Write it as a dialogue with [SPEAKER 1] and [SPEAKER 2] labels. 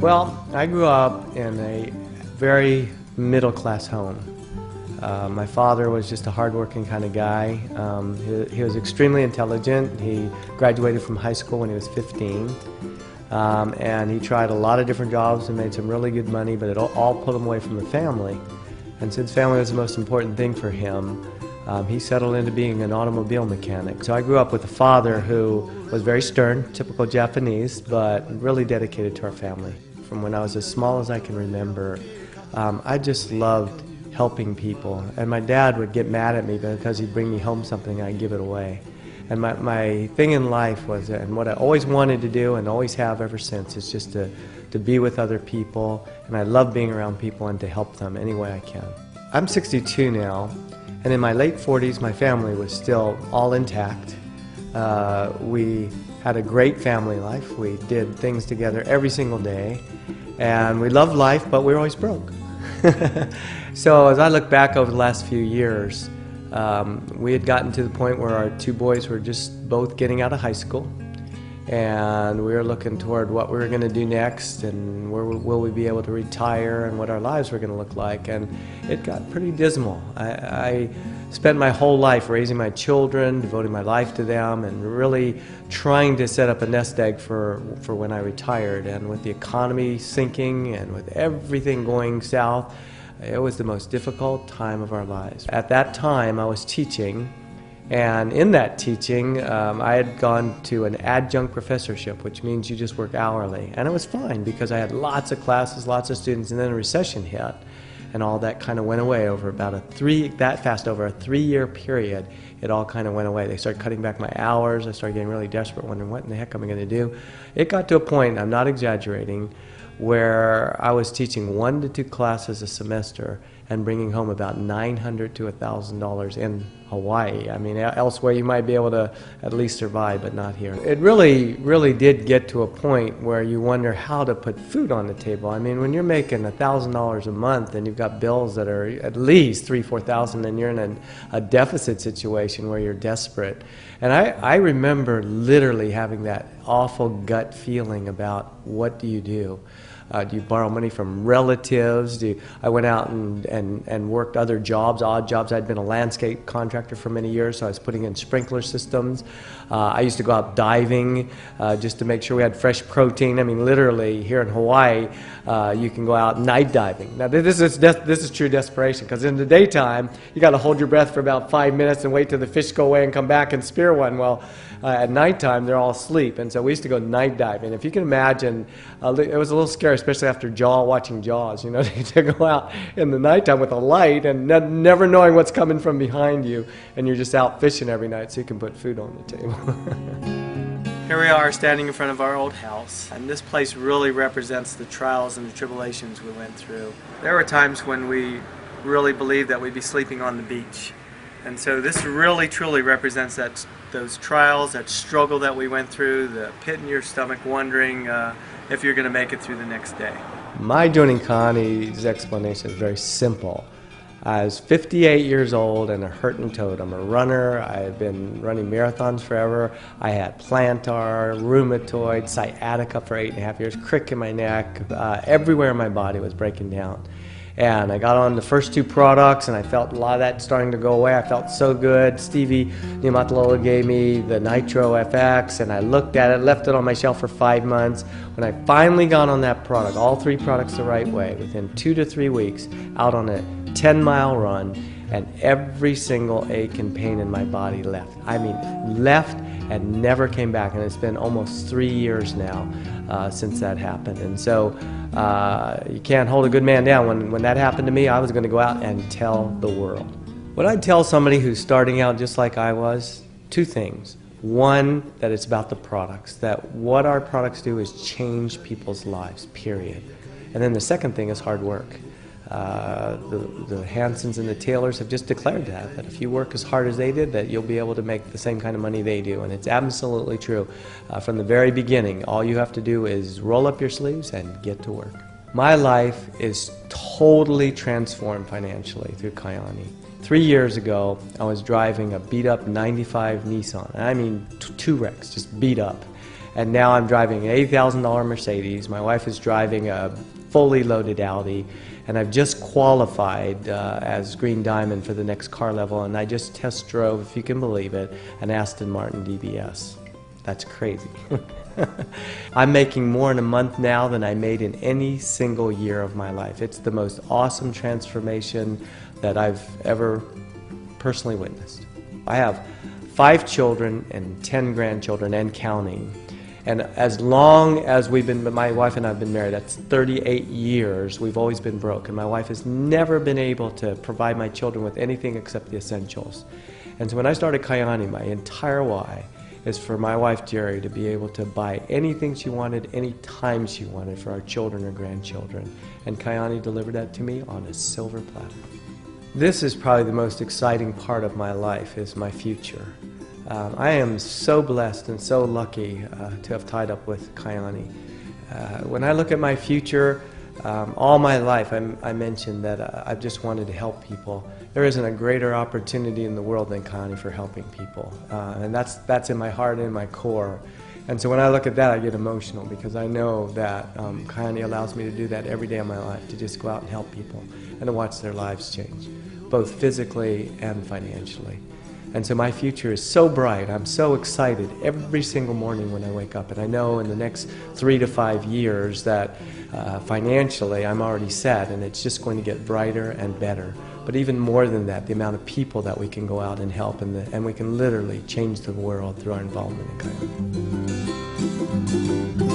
[SPEAKER 1] Well, I grew up in a very middle-class home. My father was just a hardworking kind of guy. He was extremely intelligent. He graduated from high school when he was 15. And he tried a lot of different jobs and made some really good money, but it all pulled him away from the family. And since family was the most important thing for him, he settled into being an automobile mechanic. So I grew up with a father who was very stern, typical Japanese, but really dedicated to our family. From when I was as small as I can remember, I just loved helping people. And my dad would get mad at me because he'd bring me home something and I'd give it away. And my thing in life was, and what I always wanted to do and always have ever since, is just to be with other people. And I love being around people and to help them any way I can. I'm 62 now, and in my late 40s, my family was still all intact. We had a great family life. We did things together every single day, and we loved life, but we were always broke. So as I look back over the last few years, we had gotten to the point where our two boys were just both getting out of high school, and we were looking toward what we were going to do next and where will we be able to retire and what our lives were going to look like, and it got pretty dismal. I spent my whole life raising my children, devoting my life to them, and really trying to set up a nest egg for when I retired. And with the economy sinking and with everything going south, it was the most difficult time of our lives. At that time, I was teaching, and in that teaching, I had gone to an adjunct professorship, which means you just work hourly. And it was fine because I had lots of classes, lots of students, and then a recession hit. And all that kind of went away over about over a 3-year period. It all kind of went away. They started cutting back my hours. I started getting really desperate, wondering what in the heck am I going to do. It got to a point, I'm not exaggerating, where I was teaching 1 to 2 classes a semester and bringing home about $900 to $1,000 in Hawaii. I mean, elsewhere you might be able to at least survive, but not here. It really did get to a point where you wonder how to put food on the table. I mean, when you're making $1,000 a month and you've got bills that are at least $3,000 to $4,000, and you're in a deficit situation where you're desperate. And I remember literally having that awful gut feeling about what do you do? Do you borrow money from relatives? I went out and worked other jobs, odd jobs. I'd been a landscape contractor for many years, so I was putting in sprinkler systems. I used to go out diving just to make sure we had fresh protein. I mean, literally, here in Hawaii, you can go out night diving. Now, this is true desperation, because in the daytime, you got to hold your breath for about 5 minutes and wait till the fish go away and come back and spear one. Well, at nighttime, they're all asleep, and so we used to go night diving. If you can imagine, it was a little scary, especially after watching Jaws, you know, to go out in the nighttime with a light and never knowing what's coming from behind you, and you're just out fishing every night so you can put food on the table. Here we are standing in front of our old house, and this place really represents the trials and the tribulations we went through. There were times when we really believed that we'd be sleeping on the beach. And so this really truly represents those trials, that struggle that we went through, the pit in your stomach wondering if you're going to make it through the next day. My joining Kyani's explanation is very simple. I was 58 years old and a hurting toad. I'm a runner. I've been running marathons forever. I had plantar, rheumatoid, sciatica for 8.5 years, crick in my neck. Everywhere in my body was breaking down. And I got on the first 2 products, and I felt a lot of that starting to go away. I felt so good. Stevie Niumatalolo gave me the Nitro FX, and I looked at it, left it on my shelf for 5 months. When I finally got on that product, all 3 products the right way, within 2 to 3 weeks, out on a 10-mile run, and every single ache and pain in my body left. I mean, left and never came back, and it's been almost 3 years now since that happened. And so you can't hold a good man down. When that happened to me, I was going to go out and tell the world. What I'd tell somebody who's starting out just like I was, 2 things. One, that it's about the products, that what our products do is change people's lives, period. And then the second thing is hard work. The Hansons and the Taylors have just declared that if you work as hard as they did, that you'll be able to make the same kind of money they do. And it's absolutely true. From the very beginning, all you have to do is roll up your sleeves and get to work. My life is totally transformed financially through Kyani. 3 years ago, I was driving a beat-up '95 Nissan. I mean, 2 wrecks, just beat up. And now I'm driving an $80,000 Mercedes. My wife is driving a fully loaded Audi. And I've just qualified as Green Diamond for the next car level. And I just test drove, if you can believe it, an Aston Martin DBS. That's crazy. I'm making more in a month now than I made in any single year of my life. It's the most awesome transformation that I've ever personally witnessed. I have 5 children and 10 grandchildren and counting. And as long as my wife and I have been married, that's 38 years, we've always been broke. And my wife has never been able to provide my children with anything except the essentials. And so when I started Kyani, my entire why is for my wife Jerry to be able to buy anything she wanted, any time she wanted for our children or grandchildren. And Kyani delivered that to me on a silver platter. This is probably the most exciting part of my life, is my future. I am so blessed and so lucky to have tied up with Kyani. When I look at my future, all my life I mentioned that I've just wanted to help people. There isn't a greater opportunity in the world than Kyani for helping people. And that's in my heart and in my core. And so when I look at that, I get emotional because I know that Kyani allows me to do that every day of my life, to just go out and help people and to watch their lives change, both physically and financially. And so my future is so bright. I'm so excited every single morning when I wake up. And I know in the next 3 to 5 years that financially I'm already set, and it's just going to get brighter and better. But even more than that, the amount of people that we can go out and help, and we can literally change the world through our involvement in Kyani.